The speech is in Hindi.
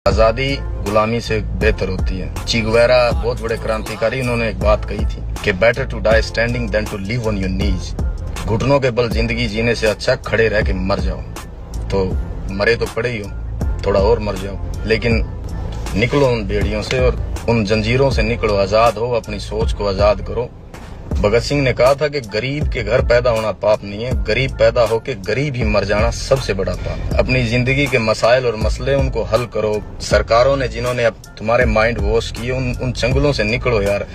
आजादी गुलामी से बेहतर होती है। चे गुवेरा बहुत बड़े क्रांतिकारी, उन्होंने एक बात कही थी कि better to die standing than to live on your knees. घुटनों के बल जिंदगी जीने से अच्छा खड़े रह के मर जाओ। तो मरे तो पड़े ही हो, थोड़ा और मर जाओ, लेकिन निकलो उन बेड़ियों से और उन जंजीरों से निकलो, आजाद हो, अपनी सोच को आजाद करो। भगत सिंह ने कहा था कि गरीब के घर पैदा होना पाप नहीं है, गरीब पैदा होके गरीब ही मर जाना सबसे बड़ा पाप। अपनी जिंदगी के मसाइल और मसले उनको हल करो। सरकारों ने जिन्होंने अब तुम्हारे माइंड वॉश किए, उन चंगुलों से निकलो यार।